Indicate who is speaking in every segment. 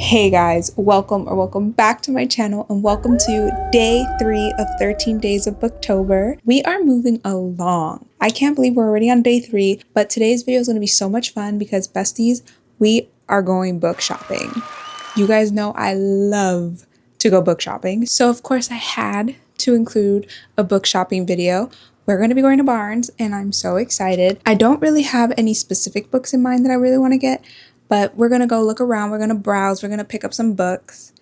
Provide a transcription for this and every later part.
Speaker 1: Hey guys, welcome back to my channel and welcome to day 3 of 13 days of Booktober. We are moving along. I can't believe we're already on day 3, but today's video is going to be so much fun because besties, we are going book shopping. You guys know I love to go book shopping, so of course I had to include a book shopping video. We're going to be going to Barnes and I'm so excited. I don't really have any specific books in mind that I really want to get, but we're going to go look around, we're going to browse, we're going to pick up some books,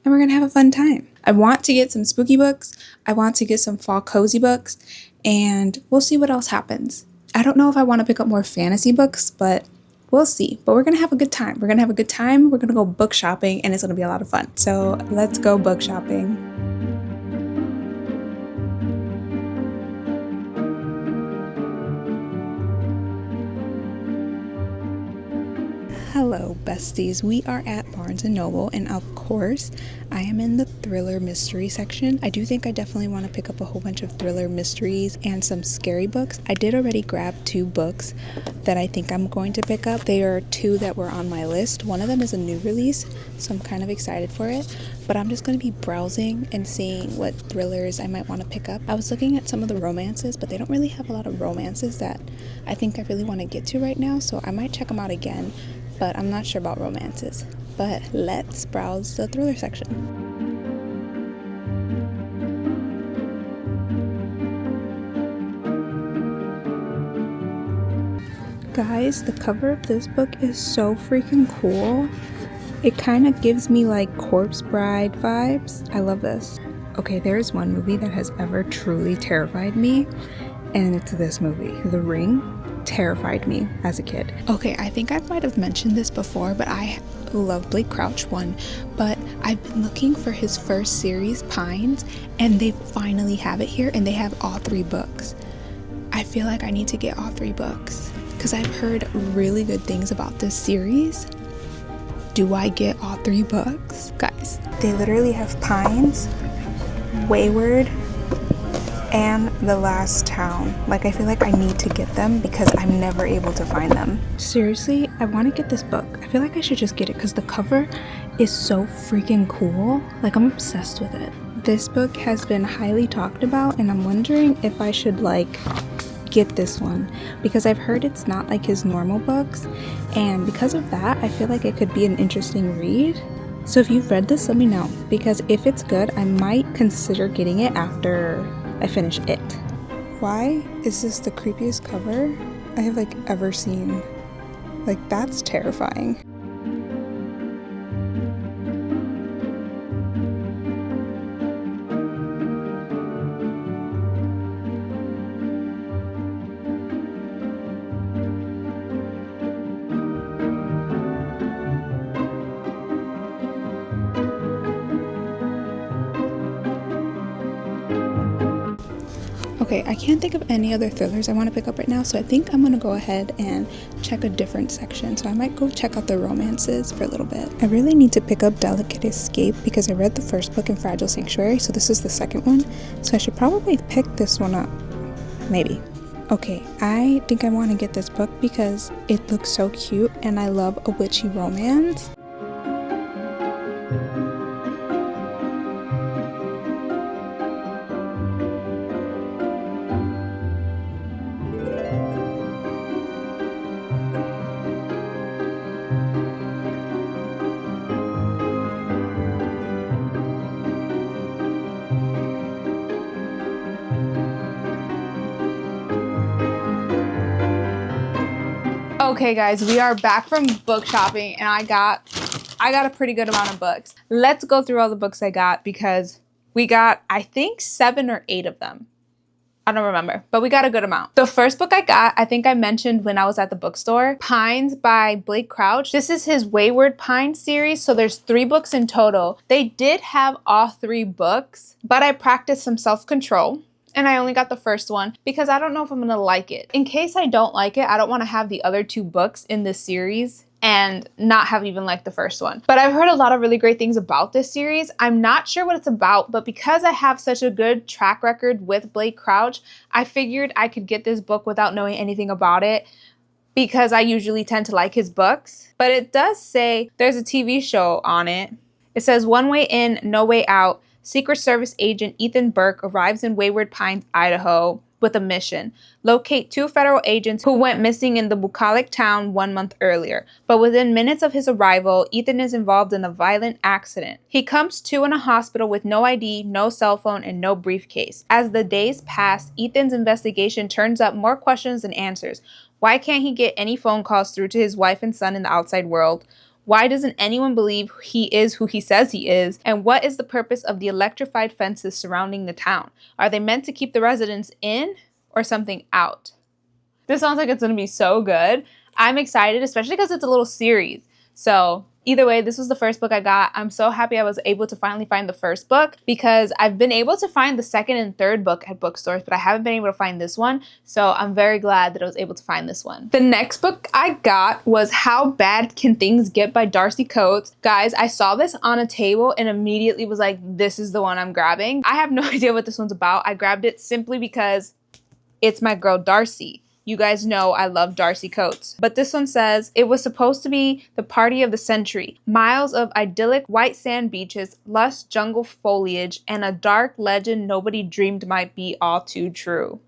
Speaker 1: and we're going to have a fun time. I want to get some spooky books, I want to get some fall cozy books, and we'll see what else happens. I don't know if I want to pick up more fantasy books, but we'll see. But we're going to have a good time. We're going to go book shopping, and it's going to be a lot of fun. So let's go book shopping. Hello besties, we are at Barnes & Noble and of course I am in the thriller mystery section. I do think I definitely want to pick up a whole bunch of thriller mysteries and some scary books. I did already grab 2 books that I think I'm going to pick up. They are 2 that were on my list. One of them is a new release, so I'm kind of excited for it, but I'm just going to be browsing and seeing what thrillers I might want to pick up. I was looking at some of the romances, but they don't really have a lot of romances that I think I really want to get to right now, so I might check them out again. But I'm not sure about romances. But let's browse the thriller section. Guys, the cover of this book is so freaking cool. It kind of gives me like Corpse Bride vibes. I love this. Okay, there is one movie that has ever truly terrified me, and it's this movie, The Ring. Terrified me as a kid. Okay, I think I might have mentioned this before, but I love Blake Crouch one, but I've been looking for his first series, Pines, and they finally have it here, and they have all 3 books. I feel like I need to get all 3 books because I've heard really good things about this series. Do I get all 3 books? Guys, they literally have Pines, Wayward, and The Last Town. Like, I feel like I need to get them because I'm never able to find them. Seriously, I want to get this book. I feel like I should just get it because the cover is so freaking cool. Like, I'm obsessed with it. This book has been highly talked about and I'm wondering if I should like get this one because I've heard it's not like his normal books, and because of that I feel like it could be an interesting read. So if you've read this, let me know, because if it's good I might consider getting it after I finish it. Why is this the creepiest cover I have like ever seen? Like, that's terrifying. Okay, I can't think of any other thrillers I want to pick up right now, so I think I'm going to go ahead and check a different section. So I might go check out the romances for a little bit. I really need to pick up Delicate Escape because I read the first book in Fragile Sanctuary, so this is the second one. So I should probably pick this one up. Maybe. Okay, I think I want to get this book because it looks so cute and I love a witchy romance. Okay guys, we are back from book shopping and I got a pretty good amount of books. Let's go through all the books I got because we got, I think 7 or 8 of them. I don't remember, but we got a good amount. The first book I got, I think I mentioned when I was at the bookstore, Pines by Blake Crouch. This is his Wayward Pines series, so there's 3 books in total. They did have all 3 books, but I practiced some self-control. And I only got the first one because I don't know if I'm gonna like it. In case I don't like it, I don't want to have the other 2 books in this series and not have even liked the first one. But I've heard a lot of really great things about this series. I'm not sure what it's about, but because I have such a good track record with Blake Crouch, I figured I could get this book without knowing anything about it because I usually tend to like his books. But it does say there's a TV show on it. It says One Way In, No Way Out. Secret Service agent Ethan Burke arrives in Wayward Pines, Idaho, with a mission. Locate 2 federal agents who went missing in the bucolic town 1 month earlier. But within minutes of his arrival, Ethan is involved in a violent accident. He comes to in a hospital with no ID, no cell phone, and no briefcase. As the days pass, Ethan's investigation turns up more questions than answers. Why can't he get any phone calls through to his wife and son in the outside world? Why doesn't anyone believe he is who he says he is? And what is the purpose of the electrified fences surrounding the town? Are they meant to keep the residents in or something out? This sounds like it's going to be so good. I'm excited, especially because it's a little series. So either way, this was the first book I got. I'm so happy I was able to finally find the first book because I've been able to find the second and third book at bookstores, but I haven't been able to find this one. So I'm very glad that I was able to find this one. The next book I got was How Bad Can Things Get by Darcy Coates. Guys, I saw this on a table and immediately was like, this is the one I'm grabbing. I have no idea what this one's about. I grabbed it simply because it's my girl Darcy. You guys know I love Darcy Coates. But this one says, it was supposed to be the party of the century. Miles of idyllic white sand beaches, lush jungle foliage, and a dark legend nobody dreamed might be all too true.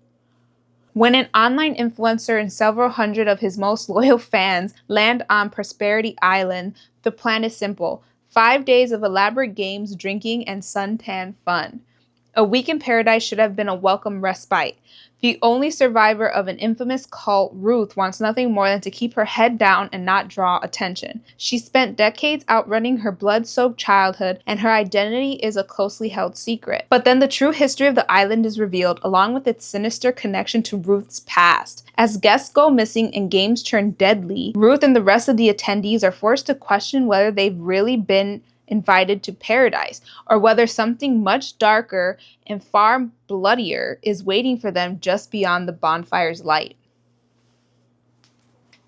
Speaker 1: When an online influencer and several hundred of his most loyal fans land on Prosperity Island, the plan is simple. 5 days of elaborate games, drinking, and suntan fun. A week in paradise should have been a welcome respite. The only survivor of an infamous cult, Ruth, wants nothing more than to keep her head down and not draw attention. She spent decades outrunning her blood-soaked childhood, and her identity is a closely held secret. But then the true history of the island is revealed, along with its sinister connection to Ruth's past. As guests go missing and games turn deadly, Ruth and the rest of the attendees are forced to question whether they've really been invited to paradise, or whether something much darker and far bloodier is waiting for them just beyond the bonfire's light.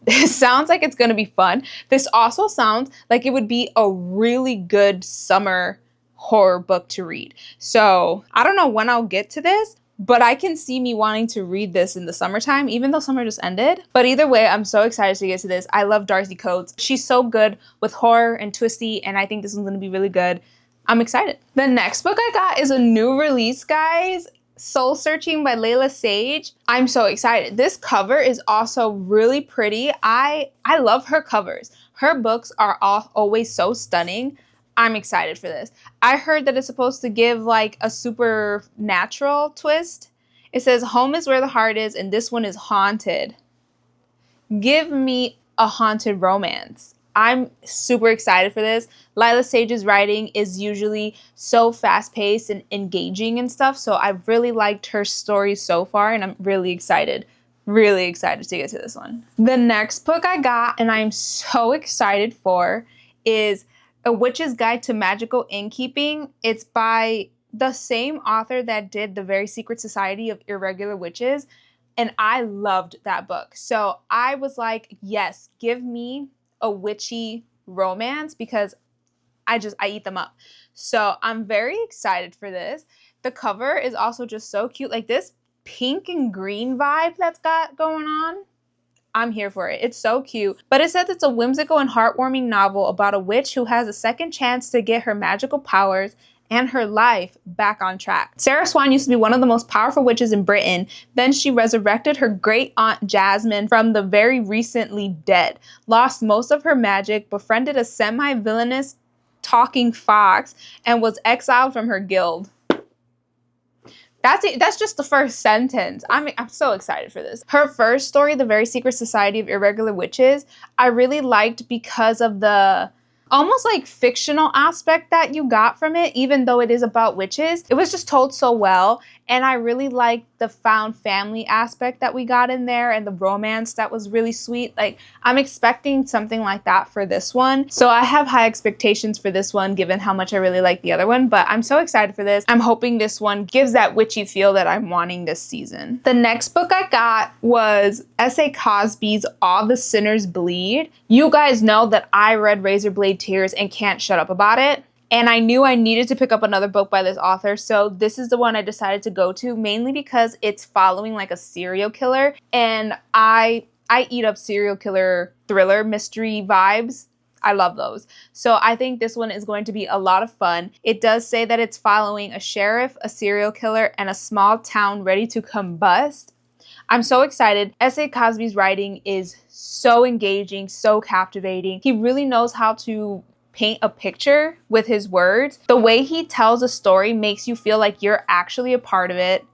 Speaker 1: This sounds like it's going to be fun. This also sounds like it would be a really good summer horror book to read. So I don't know when I'll get to this, but I can see me wanting to read this in the summertime, even though summer just ended. But either way, I'm so excited to get to this. I love Darcy Coates. She's so good with horror and twisty, and I think this one's going to be really good. I'm excited. The next book I got is a new release, guys. Soul Searching by Layla Sage. I'm so excited. This cover is also really pretty. I love her covers. Her books are always so stunning. I'm excited for this. I heard that it's supposed to give like a supernatural twist. It says home is where the heart is, and this one is haunted. Give me a haunted romance. I'm super excited for this. Layla Sage's writing is usually so fast-paced and engaging and stuff, so I've really liked her stories so far, and I'm really excited to get to this one. The next book I got, and I'm so excited for, is A Witch's Guide to Magical Innkeeping. It's by the same author that did The Very Secret Society of Irregular Witches, and I loved that book. So I was like, yes, give me a witchy romance because I eat them up. So I'm very excited for this. The cover is also just so cute. Like this pink and green vibe that's got going on. I'm here for it. It's so cute. But it says it's a whimsical and heartwarming novel about a witch who has a second chance to get her magical powers and her life back on track. Sarah Swan used to be one of the most powerful witches in Britain. Then she resurrected her great aunt Jasmine from the very recently dead, lost most of her magic, befriended a semi-villainous talking fox, and was exiled from her guild. That's it. That's just the first sentence. I'm so excited for this. Her first story, The Very Secret Society of Irregular Witches, I really liked because of the almost like fictional aspect that you got from it, even though it is about witches. It was just told so well, and I really liked the found family aspect that we got in there and the romance that was really sweet. Like, I'm expecting something like that for this one. So I have high expectations for this one given how much I really like the other one, but I'm so excited for this. I'm hoping this one gives that witchy feel that I'm wanting this season. The next book I got was S.A. Cosby's All the Sinners Bleed. You guys know that I read Razorblade Tears and can't shut up about it. And I knew I needed to pick up another book by this author, so this is the one I decided to go to, mainly because it's following like a serial killer, and I I eat up serial killer thriller mystery vibes. I love those. So I think this one is going to be a lot of fun. It does say that it's following a sheriff, a serial killer, and a small town ready to combust. I'm so excited. S.A. Cosby's writing is so engaging, so captivating. He really knows how to paint a picture with his words. The way he tells a story makes you feel like you're actually a part of it.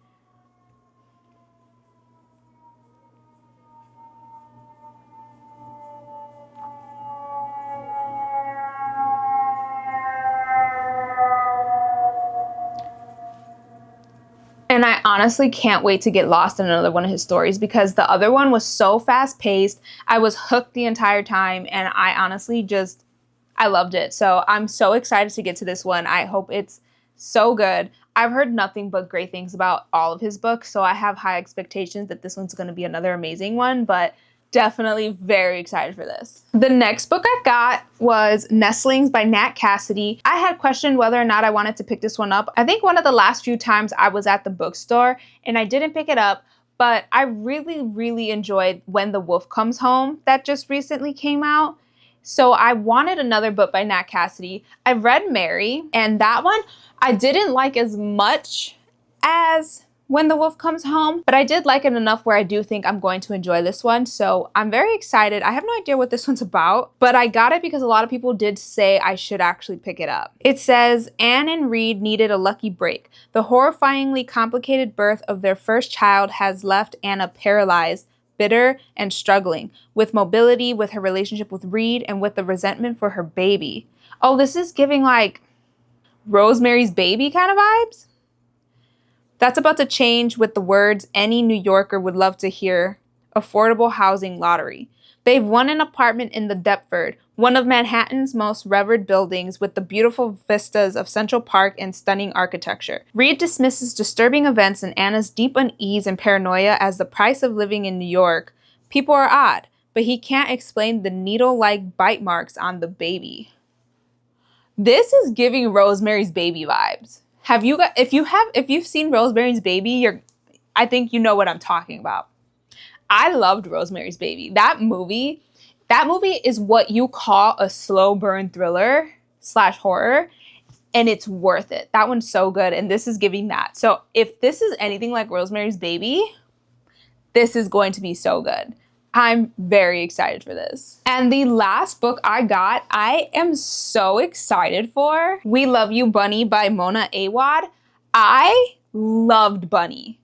Speaker 1: And I honestly can't wait to get lost in another one of his stories because the other one was so fast paced. I was hooked the entire time and I honestly just, I loved it. So I'm so excited to get to this one. I hope it's so good. I've heard nothing but great things about all of his books, so I have high expectations that this one's going to be another amazing one, but definitely very excited for this. The next book I got was Nestlings by Nat Cassidy. I had questioned whether or not I wanted to pick this one up. I think one of the last few times I was at the bookstore and I didn't pick it up, but I really enjoyed When the Wolf Comes Home that just recently came out. So I wanted another book by Nat Cassidy. I've read Mary, and that one I didn't like as much as When the Wolf Comes Home, but I did like it enough where I do think I'm going to enjoy this one. So I'm very excited. I have no idea what this one's about, but I got it because a lot of people did say I should actually pick it up. It says, Anne and Reed needed a lucky break. The horrifyingly complicated birth of their first child has left Anna paralyzed, bitter, and struggling with mobility, with her relationship with Reed, and with the resentment for her baby. Oh, this is giving like Rosemary's Baby kind of vibes. That's about to change with the words any New Yorker would love to hear. Affordable housing lottery. They've won an apartment in the Deptford, one of Manhattan's most revered buildings with the beautiful vistas of Central Park and stunning architecture. Reed dismisses disturbing events and Anna's deep unease and paranoia as the price of living in New York. People are odd, but he can't explain the needle-like bite marks on the baby. This is giving Rosemary's Baby vibes. Have you got, if you've seen Rosemary's Baby, I think you know what I'm talking about. I loved Rosemary's Baby. That movie is what you call a slow burn thriller / horror, and it's worth it. That one's so good, and this is giving that. So if this is anything like Rosemary's Baby, this is going to be so good. I'm very excited for this. And the last book I got, I am so excited for. We Love You, Bunny by Mona Awad. I loved Bunny.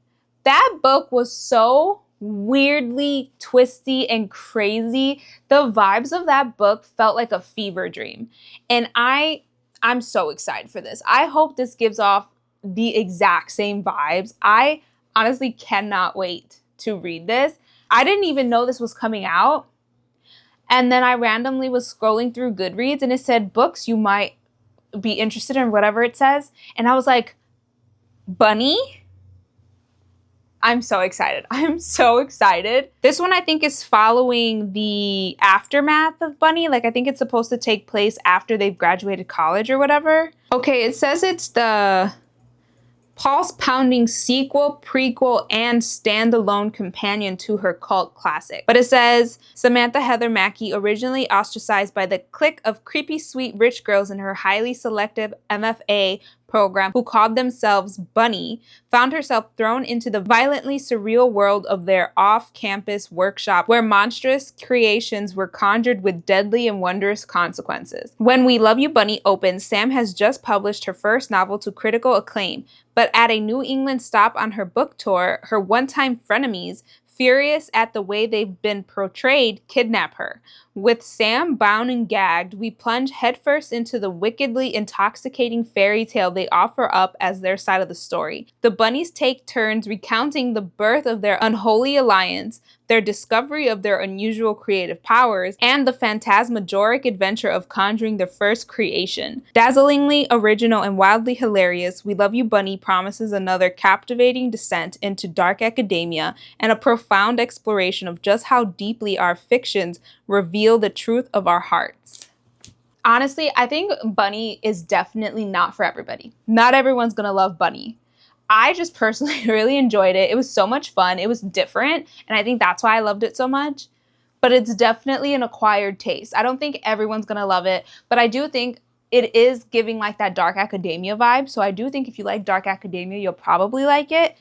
Speaker 1: That book was so weirdly twisty and crazy. The vibes of that book felt like a fever dream. And I'm so excited for this. I hope this gives off the exact same vibes. I honestly cannot wait to read this. I didn't even know this was coming out. And then I randomly was scrolling through Goodreads and it said books you might be interested in, whatever it says. And I was like, Bunny? I'm so excited. I'm so excited. This one I think is following the aftermath of Bunny. Like I think it's supposed to take place after they've graduated college or whatever. Okay, it says it's the pulse-pounding sequel, prequel, and standalone companion to her cult classic. But it says, Samantha Heather Mackey, originally ostracized by the clique of creepy, sweet, rich girls in her highly selective MFA program who called themselves Bunny, found herself thrown into the violently surreal world of their off-campus workshop where monstrous creations were conjured with deadly and wondrous consequences. When We Love You, Bunny opens, Sam has just published her first novel to critical acclaim, but at a New England stop on her book tour, her one-time frenemies, furious at the way they've been portrayed, kidnap her. With Sam bound and gagged, we plunge headfirst into the wickedly intoxicating fairy tale they offer up as their side of the story. The bunnies take turns recounting the birth of their unholy alliance, their discovery of their unusual creative powers, and the phantasmagoric adventure of conjuring their first creation. Dazzlingly original and wildly hilarious, We Love You, Bunny promises another captivating descent into dark academia and a profound exploration of just how deeply our fictions reveal the truth of our hearts. Honestly, I think Bunny is definitely not for everybody. Not everyone's gonna love Bunny. I just personally really enjoyed it. It was so much fun. It was different, and I think that's why I loved it so much. but it's definitely an acquired taste. I don't think everyone's gonna love it, but I do think it is giving like that dark academia vibe. So I do think if you like dark academia, you'll probably like it.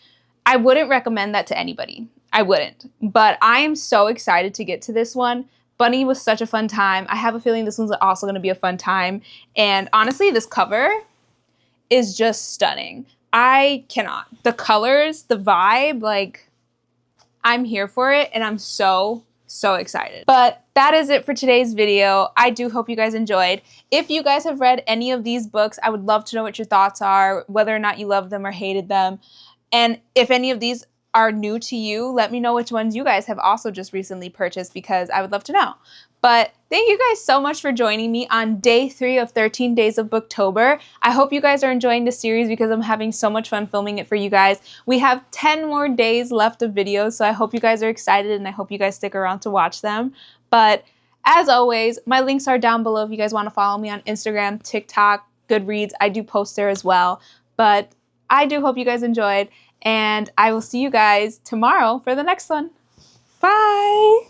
Speaker 1: I wouldn't recommend that to anybody. I wouldn't. But I am so excited to get to this one. Bunny was such a fun time. I have a feeling this one's also gonna be a fun time. And honestly, this cover is just stunning. I cannot. The colors, the vibe, like, I'm here for it, and I'm so excited. But that is it for today's video. I do hope you guys enjoyed. If you guys have read any of these books, I would love to know what your thoughts are, whether or not you loved them or hated them. And if any of these are new to you, let me know which ones you guys have also just recently purchased, because I would love to know. But thank you guys so much for joining me on day 3 of 13 Days of Booktober. I hope you guys are enjoying this series because I'm having so much fun filming it for you guys. We have 10 more days left of videos, so I hope you guys are excited and I hope you guys stick around to watch them. But as always, my links are down below if you guys want to follow me on Instagram, TikTok, Goodreads. I do post there as well. But I do hope you guys enjoyed, and I will see you guys tomorrow for the next one. Bye!